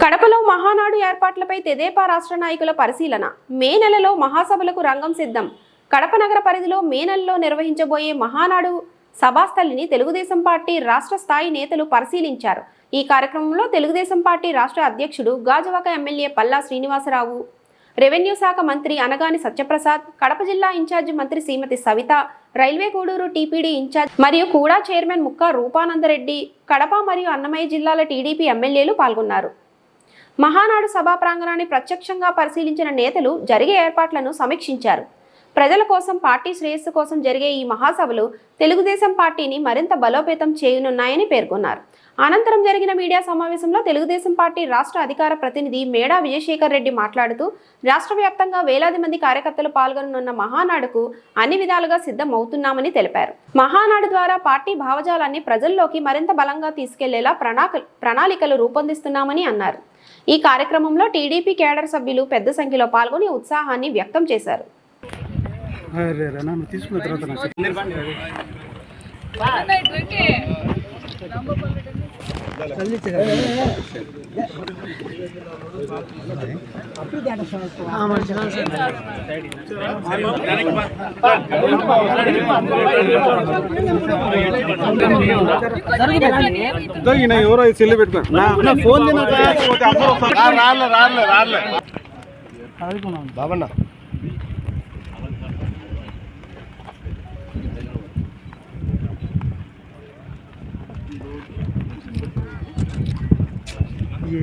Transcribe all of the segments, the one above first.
కడపలో మహానాడు ఏర్పాట్లపై తెదేపా రాష్ట్ర నాయకుల పరిశీలన. మే నెలలో మహాసభలకు రంగం సిద్ధం. కడప నగర పరిధిలో మే నెలలో నిర్వహించబోయే మహానాడు సభాస్థలిని తెలుగుదేశం పార్టీ రాష్ట్ర స్థాయి నేతలు పరిశీలించారు. ఈ కార్యక్రమంలో తెలుగుదేశం పార్టీ రాష్ట్ర అధ్యక్షుడు గాజువాక ఎమ్మెల్యే పల్లా శ్రీనివాసరావు, రెవెన్యూ శాఖ మంత్రి అనగాని సత్యప్రసాద్, కడప జిల్లా ఇన్ఛార్జి మంత్రి Shrimati Savitha, railway Gudur TPD incharge మరియు కూడా చైర్మన్ ముక్కా రూపానందరెడ్డి, కడప మరియు అన్నమయ్య జిల్లాల టీడీపీ ఎమ్మెల్యేలు పాల్గొన్నారు. మహానాడు సభా ప్రాంగణాన్ని ప్రత్యక్షంగా పరిశీలించిన నేతలు జరిగే ఏర్పాట్లను సమీక్షించారు. ప్రజల కోసం, పార్టీ శ్రేయస్సు కోసం జరిగే ఈ మహాసభలు తెలుగుదేశం పార్టీని మరింత బలోపేతం చేయనున్నాయని పేర్కొన్నారు. అనంతరం జరిగిన మీడియా సమావేశంలో తెలుగుదేశం పార్టీ రాష్ట్ర అధికార ప్రతినిధి మేడా విజయశేఖర్ రెడ్డి మాట్లాడుతూ, రాష్ట్ర వ్యాప్తంగా వేలాది మంది కార్యకర్తలు పాల్గొననున్న మహానాడుకు అన్ని విధాలుగా సిద్ధమవుతున్నామని తెలిపారు. మహానాడు ద్వారా పార్టీ భావజాలాన్ని ప్రజల్లోకి మరింత బలంగా తీసుకెళ్లేలా ప్రణాళికలు రూపొందిస్తున్నామని అన్నారు. ఈ కార్యక్రమంలో టీడీపీ కేడర్ సభ్యులు పెద్ద సంఖ్యలో పాల్గొని ఉత్సాహాన్ని వ్యక్తం చేశారు. ఎవరో సెల్లు పెట్టుకున్నా ఫోన్ బాబన్నా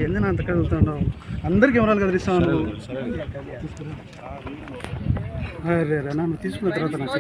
ఏందని అంత కదులుతున్నావు? అందరికి ఎవరాలు కదిలిస్తాను. అరే నన్ను తీసుకున్న తర్వాత